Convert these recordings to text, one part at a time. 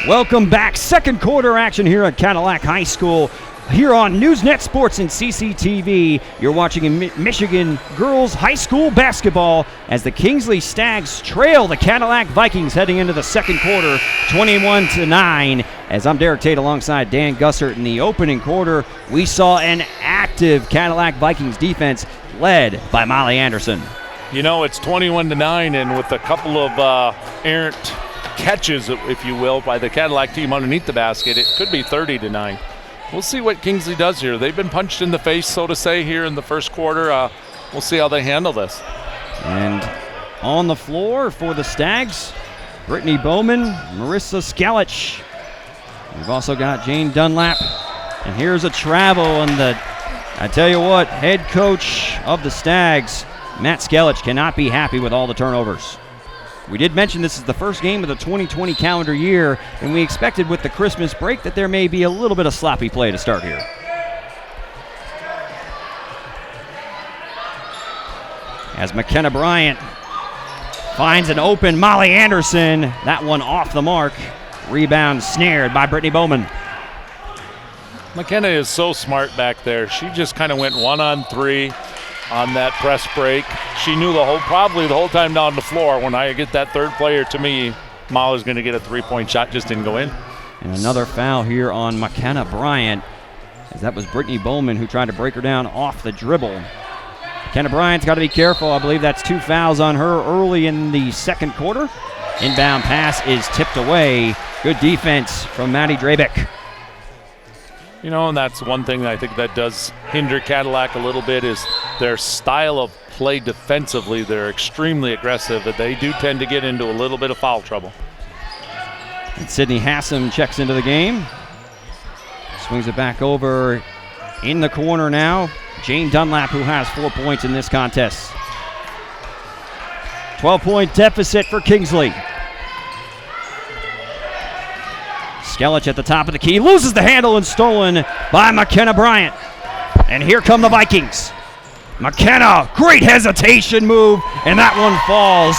Welcome back. Second quarter action here at Cadillac High School. Here on Newsnet Sports and CCTV, you're watching Michigan girls high school basketball as the Kingsley Stags trail the Cadillac Vikings heading into the second quarter, 21-9. As I'm Derek Tate alongside Dan Gussert in the opening quarter, we saw an active Cadillac Vikings defense led by Molly Anderson. You know, it's 21-9, and with a couple of errant catches, if you will, by the Cadillac team underneath the basket, it could be 30-9. We'll see what Kingsley does here. They've been punched in the face, so to say, here in the first quarter. We'll see how they handle this. And on the floor for the Stags, Brittany Bowman, Marissa Skalich. We've also got Jane Dunlap. And here's a travel, and I tell you what, head coach of the Stags, Matt Skalich, cannot be happy with all the turnovers. We did mention this is the first game of the 2020 calendar year, and we expected with the Christmas break that there may be a little bit of sloppy play to start here. As McKenna Bryant finds an open Molly Anderson, that one off the mark. Rebound snared by Brittany Bowman. McKenna is so smart back there. She just kind of went 1-on-3 on that press break. She knew probably the whole time down the floor, when I get that third player to me, Molly's going to get a three-point shot, just didn't go in. And another foul here on McKenna Bryant, as that was Brittany Bowman who tried to break her down off the dribble. McKenna Bryant's got to be careful. I believe that's 2 fouls on her early in the second quarter. Inbound pass is tipped away. Good defense from Maddie Drabeck. You know, and that's one thing that I think that does hinder Cadillac a little bit is their style of play defensively. They're extremely aggressive, but they do tend to get into a little bit of foul trouble. And Sydney Hassam checks into the game. Swings it back over in the corner now. Jane Dunlap, who has 4 points in this contest. 12-point deficit for Kingsley. Skalich at the top of the key, loses the handle and stolen by McKenna Bryant. And here come the Vikings. McKenna, great hesitation move, and that one falls.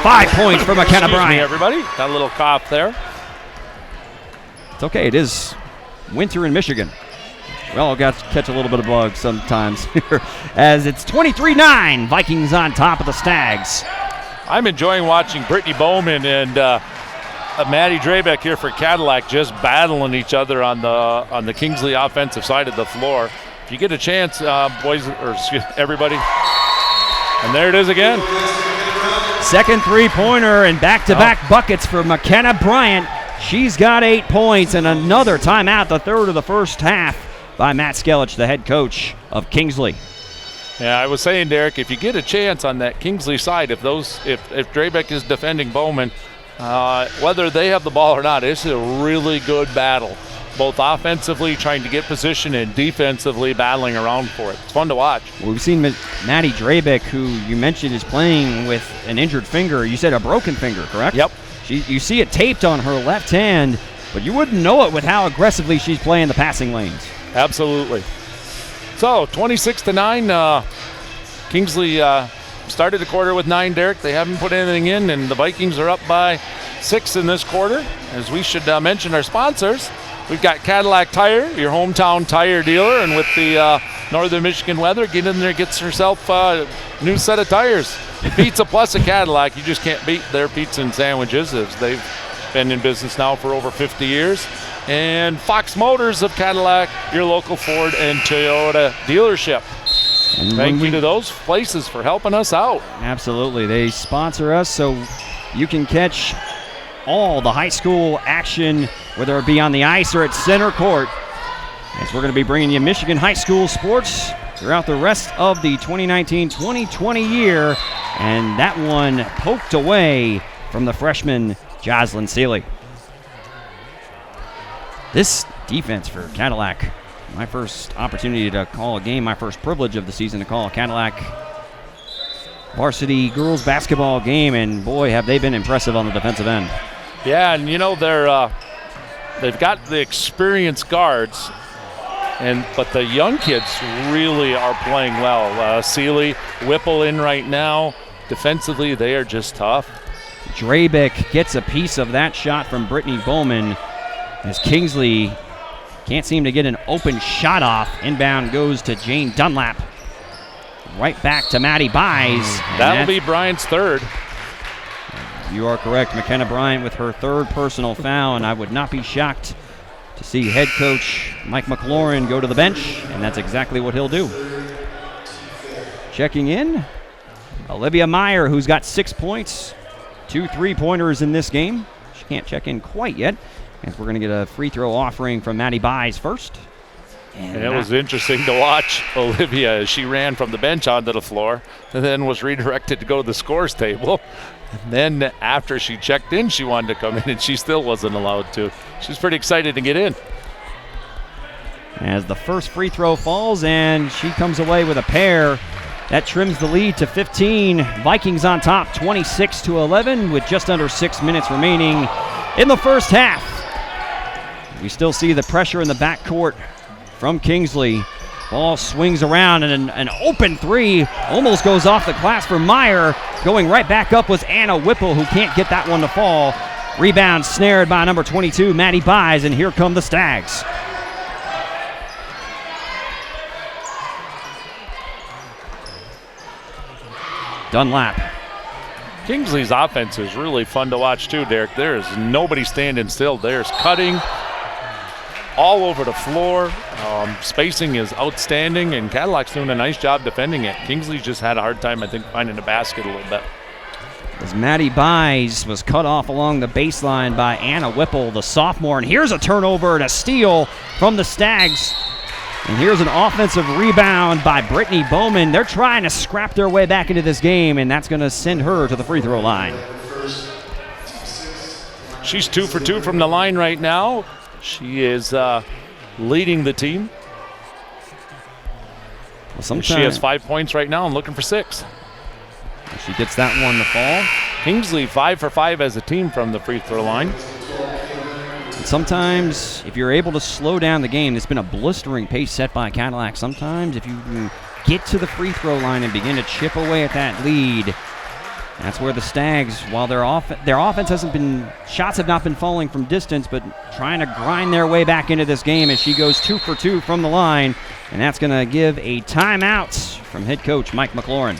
5 points for McKenna Bryant. Everybody, got a little cough there. It's okay, it is winter in Michigan. We all got to catch a little bit of bug sometimes here, as it's 23-9, Vikings on top of the Stags. I'm enjoying watching Brittany Bowman and Maddie Drabeck here for Cadillac just battling each other on the Kingsley offensive side of the floor. If you get a chance, boys, or everybody. And there it is again. Second three-pointer and back-to-back buckets for McKenna Bryant. She's got 8 points and another timeout, the third of the first half, by Matt Skalich, the head coach of Kingsley. Yeah, I was saying, Derek, if you get a chance on that Kingsley side, if Drabeck is defending Bowman, whether they have the ball or not, it's a really good battle. Both offensively trying to get position and defensively battling around for it. It's fun to watch. Well, we've seen Maddie Drabeck, who you mentioned is playing with an injured finger. You said a broken finger, correct? Yep. You see it taped on her left hand, but you wouldn't know it with how aggressively she's playing the passing lanes. Absolutely. So 26-9, Kingsley started the quarter with 9, Derek. They haven't put anything in, and the Vikings are up by 6 in this quarter. As we should mention our sponsors, we've got Cadillac Tire, your hometown tire dealer, and with the northern Michigan weather, get in there, gets herself a new set of tires. Pizza plus a Cadillac, you just can't beat their pizza and sandwiches, as they've been in business now for over 50 years. And Fox Motors of Cadillac, your local Ford and Toyota dealership. And thank you to those places for helping us out. Absolutely. They sponsor us so you can catch all the high school action, whether it be on the ice or at center court, as we're going to be bringing you Michigan high school sports throughout the rest of the 2019-2020 year. And that one poked away from the freshman Jocelyn Seeley. This defense for Cadillac, my first opportunity to call a game, my first privilege of the season to call a Cadillac varsity girls basketball game, and boy, have they been impressive on the defensive end. Yeah, and you know, they've got the experienced guards, but the young kids really are playing well. Seeley, Whipple in right now. Defensively, they are just tough. Drabeck gets a piece of that shot from Brittany Bowman, as Kingsley can't seem to get an open shot off. Inbound goes to Jane Dunlap. Right back to Maddie Buys. That'll be Bryant's third. You are correct. McKenna Bryant with her third personal foul, and I would not be shocked to see head coach Mike McLaurin go to the bench, and that's exactly what he'll do. Checking in, Olivia Meyer, who's got 6 points, 2 3-pointers in this game. She can't check in quite yet, as we're going to get a free throw offering from Maddie Buys first. And it was interesting to watch Olivia as she ran from the bench onto the floor and then was redirected to go to the scores table. And then after she checked in, she wanted to come in, and she still wasn't allowed to. She's pretty excited to get in. As the first free throw falls, and she comes away with a pair. That trims the lead to 15. Vikings on top, 26-11, with just under 6 minutes remaining in the first half. We still see the pressure in the backcourt from Kingsley. Ball swings around, and an open three almost goes off the glass for Meyer. Going right back up was Anna Whipple, who can't get that one to fall. Rebound snared by number 22, Maddie Buys, and here come the Stags. Dunlap. Kingsley's offense is really fun to watch too, Derek. There is nobody standing still. There's cutting all over the floor. Spacing is outstanding, and Cadillac's doing a nice job defending it. Kingsley's just had a hard time, I think, finding the basket a little bit. As Maddie Buys was cut off along the baseline by Anna Whipple, the sophomore. And here's a turnover and a steal from the Stags. And here's an offensive rebound by Brittany Bowman. They're trying to scrap their way back into this game, and that's going to send her to the free throw line. She's 2 for 2 from the line right now. She is leading the team. Well, she has 5 points right now and looking for 6. She gets that one to fall. Kingsley 5 for 5 as a team from the free throw line. And sometimes, if you're able to slow down the game, it's been a blistering pace set by Cadillac. Sometimes, if you can get to the free throw line and begin to chip away at that lead, that's where the Stags, while their offense hasn't been, shots have not been falling from distance, but trying to grind their way back into this game as she goes 2 for 2 from the line. And that's going to give a timeout from head coach Mike McLaurin.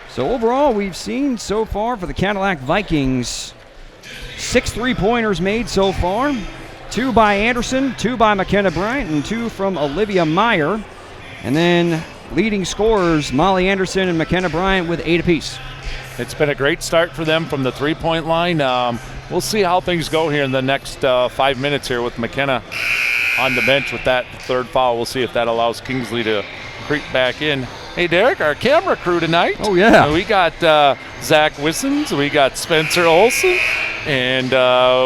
So overall, we've seen so far for the Cadillac Vikings 6 3-pointers made so far. 2 by Anderson, 2 by McKenna Bryant, and 2 from Olivia Meyer. And then leading scorers, Molly Anderson and McKenna Bryant with 8 apiece. It's been a great start for them from the three-point line. We'll see how things go here in the next 5 minutes here with McKenna on the bench with that third foul. We'll see if that allows Kingsley to creep back in. Hey, Derek, our camera crew tonight. Oh, yeah. We got Zach Wissens, we got Spencer Olson, and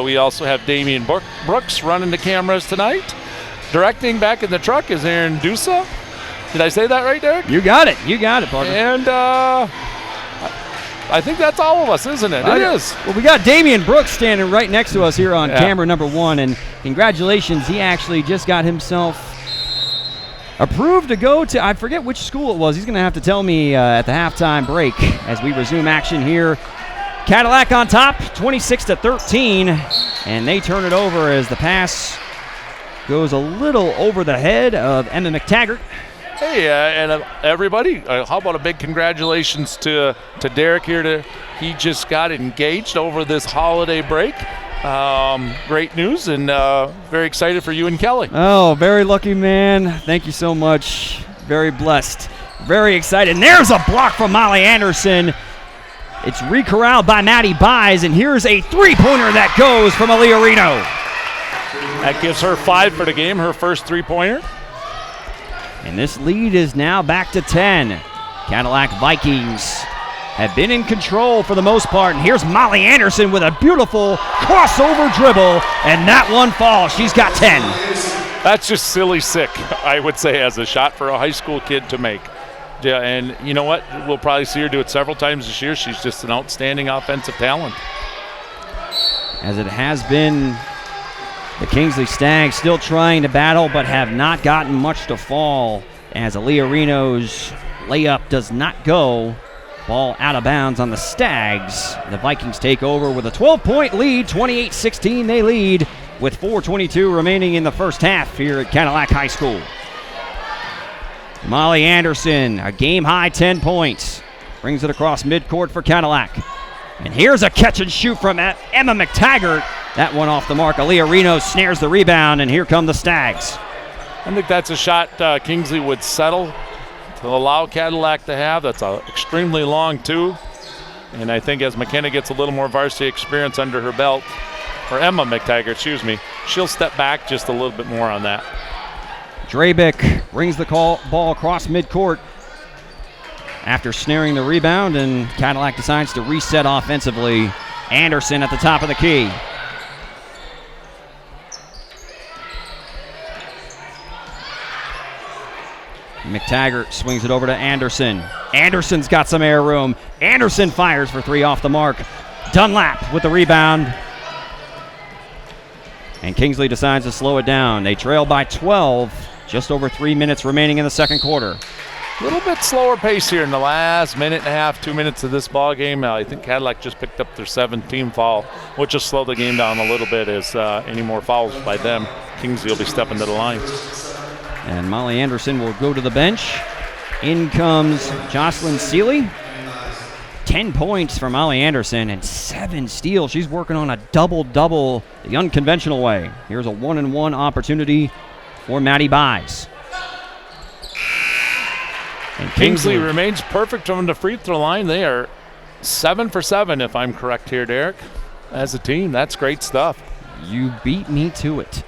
we also have Damian Brooks running the cameras tonight. Directing back in the truck is Aaron Dusa. Did I say that right, Derek? You got it, Parker. And I think that's all of us, isn't it? It is. Well, we got Damian Brooks standing right next to us here on camera number 1, and congratulations, he actually just got himself approved to go to, I forget which school it was. He's going to have to tell me at the halftime break as we resume action here. Cadillac on top, 26-13, and they turn it over as the pass goes a little over the head of Emma McTaggart. Hey, and everybody, how about a big congratulations to Derek here. He just got engaged over this holiday break. Great news, and very excited for you and Kelly. Oh, very lucky, man. Thank you so much. Very blessed. Very excited. And there's a block from Molly Anderson. It's recorralled by Maddie Buys, and here's a three-pointer that goes from Aaliyah Reno. That gives her 5 for the game, her first three-pointer. And this lead is now back to 10. Cadillac Vikings have been in control for the most part. And here's Molly Anderson with a beautiful crossover dribble. And that one falls. She's got 10. That's just silly sick, I would say, as a shot for a high school kid to make. Yeah, and you know what? We'll probably see her do it several times this year. She's just an outstanding offensive talent. As it has been, the Kingsley Stags still trying to battle, but have not gotten much to fall, as Aaliyah Reno's layup does not go. Ball out of bounds on the Stags. The Vikings take over with a 12-point lead. 28-16 they lead with 4:22 remaining in the first half here at Cadillac High School. Molly Anderson, a game-high 10 points. Brings it across midcourt for Cadillac. And here's a catch and shoot from Emma McTaggart. That one off the mark. Aaliyah Reno snares the rebound, and here come the Stags. I think that's a shot Kingsley would settle to allow Cadillac to have. That's an extremely long two. And I think as McKenna gets a little more varsity experience under her belt, or Emma McTaggart, excuse me, she'll step back just a little bit more on that. Drabick brings the ball across midcourt after snaring the rebound, and Cadillac decides to reset offensively. Anderson at the top of the key. McTaggart swings it over to Anderson. Anderson's got some air room. Anderson fires for three off the mark. Dunlap with the rebound. And Kingsley decides to slow it down. They trail by 12, just over 3 minutes remaining in the second quarter. A little bit slower pace here in the last minute and a half, 2 minutes of this ball game. I think Cadillac just picked up their 17th foul, which will slow the game down a little bit as any more fouls by them. Kingsley will be stepping to the line. And Molly Anderson will go to the bench. In comes Jocelyn Seeley. 10 points for Molly Anderson and 7 steals. She's working on a double-double the unconventional way. Here's a 1-and-1 opportunity for Maddie Buys. And Kingsley remains perfect from the free throw line. They are 7 for 7, if I'm correct here, Derek. As a team, that's great stuff. You beat me to it.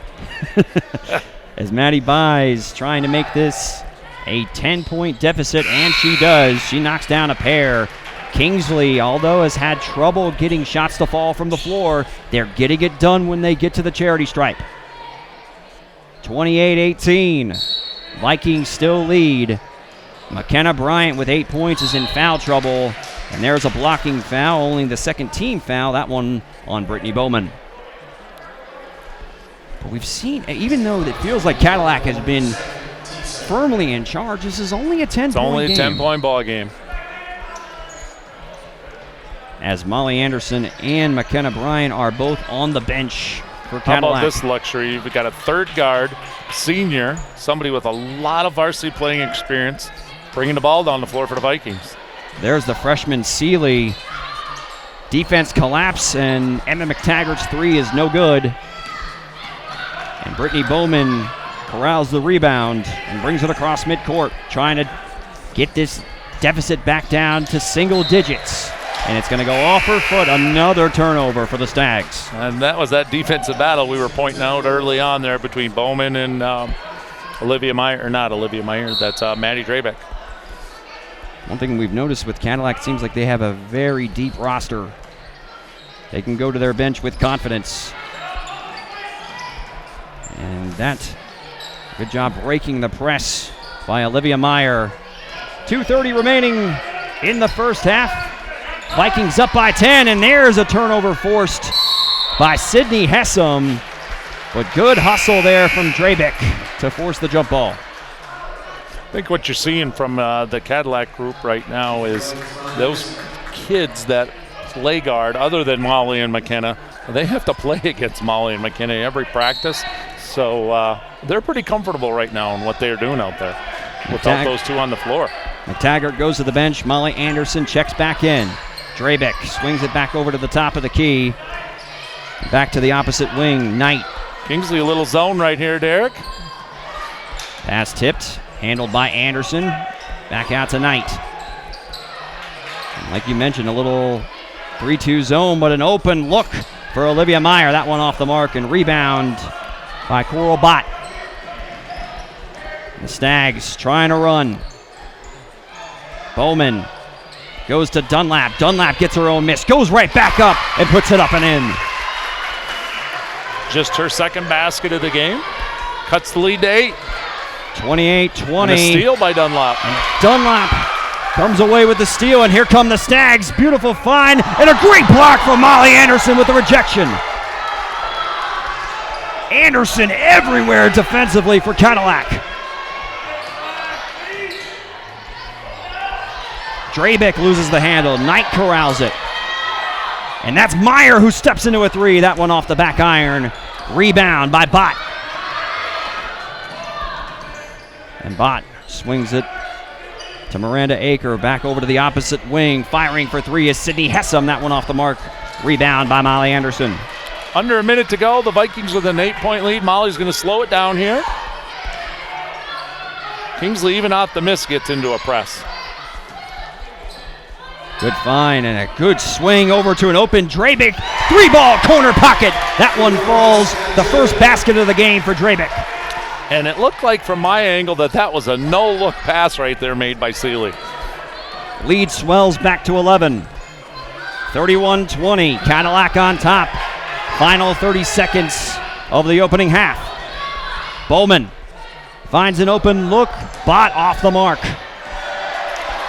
As Maddie Buys trying to make this a 10-point deficit, and she does. She knocks down a pair. Kingsley, although has had trouble getting shots to fall from the floor, they're getting it done when they get to the charity stripe. 28-18. Vikings still lead. McKenna Bryant with 8 points is in foul trouble, and there's a blocking foul, only the second team foul, that one on Brittany Bowman. But we've seen, even though it feels like Cadillac has been firmly in charge, this is only a 10-point game. It's only a 10-point ball game. As Molly Anderson and McKenna Bryant are both on the bench for Cadillac. How about this luxury? You've got a third guard, senior, somebody with a lot of varsity playing experience, bringing the ball down the floor for the Vikings. There's the freshman Seeley. Defense collapse, and Emma McTaggart's three is no good. And Brittany Bowman corrals the rebound and brings it across midcourt, trying to get this deficit back down to single digits. And it's going to go off her foot. Another turnover for the Stags. And that was that defensive battle we were pointing out early on there between Bowman and Olivia Meyer, or not Olivia Meyer, that's Maddie Drabeck. One thing we've noticed with Cadillac, it seems like they have a very deep roster. They can go to their bench with confidence. And that, good job breaking the press by Olivia Meyer. 2:30 remaining in the first half. Vikings up by 10, and there's a turnover forced by Sydney Hessam. But good hustle there from Drabeck to force the jump ball. I think what you're seeing from the Cadillac group right now is those kids that play guard, other than Molly and McKenna, they have to play against Molly and McKenna every practice. So they're pretty comfortable right now in what they're doing out there without those two on the floor. McTaggart goes to the bench. Molly Anderson checks back in. Drabeck swings it back over to the top of the key. Back to the opposite wing, Knight. Kingsley a little zone right here, Derek. Pass tipped, handled by Anderson. Back out to Knight. And like you mentioned, a little 3-2 zone, but an open look for Olivia Meyer. That one off the mark, and rebound by Coral Bott. The Stags trying to run. Bowman goes to Dunlap. Dunlap gets her own miss, goes right back up and puts it up and in. Just her second basket of the game. Cuts the lead to 8. 28-20. And a steal by Dunlap. And Dunlap comes away with the steal, and here come the Stags. Beautiful find, and a great block from Molly Anderson with the rejection. Anderson everywhere defensively for Cadillac. Drabick loses the handle. Knight corrals it. And that's Meyer who steps into a three. That one off the back iron. Rebound by Bott. And Bott swings it to Miranda Aker. Back over to the opposite wing. Firing for three is Sydney Hessam. That one off the mark. Rebound by Molly Anderson. Under a minute to go. The Vikings with an 8-point lead. Molly's going to slow it down here. Kingsley, even off the miss, gets into a press. Good find and a good swing over to an open Drabick. Three-ball corner pocket. That one falls. The first basket of the game for Drabick. And it looked like from my angle that was a no-look pass right there made by Seeley. Lead swells back to 11. 31-20. Cadillac on top. Final 30 seconds of the opening half. Bowman finds an open look. Bott off the mark.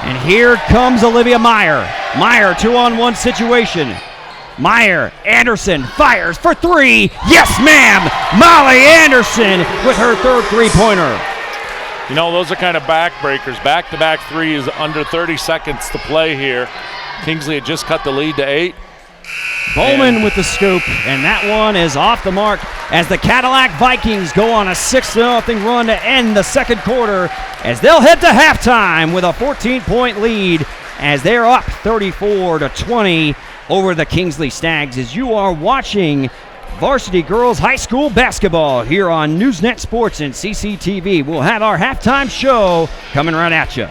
And here comes Olivia Meyer. Meyer, 2-on-1 situation. Meyer, Anderson fires for three. Yes, ma'am. Molly Anderson with her third three-pointer. You know, those are kind of backbreakers. Back-to-back threes under 30 seconds to play here. Kingsley had just cut the lead to 8. Bowman with the scoop, and that one is off the mark as the Cadillac Vikings go on a 6-0 run to end the second quarter as they'll head to halftime with a 14-point lead as they're up 34-20 over the Kingsley Stags as you are watching Varsity Girls High School Basketball here on Newsnet Sports and CCTV. We'll have our halftime show coming right at you.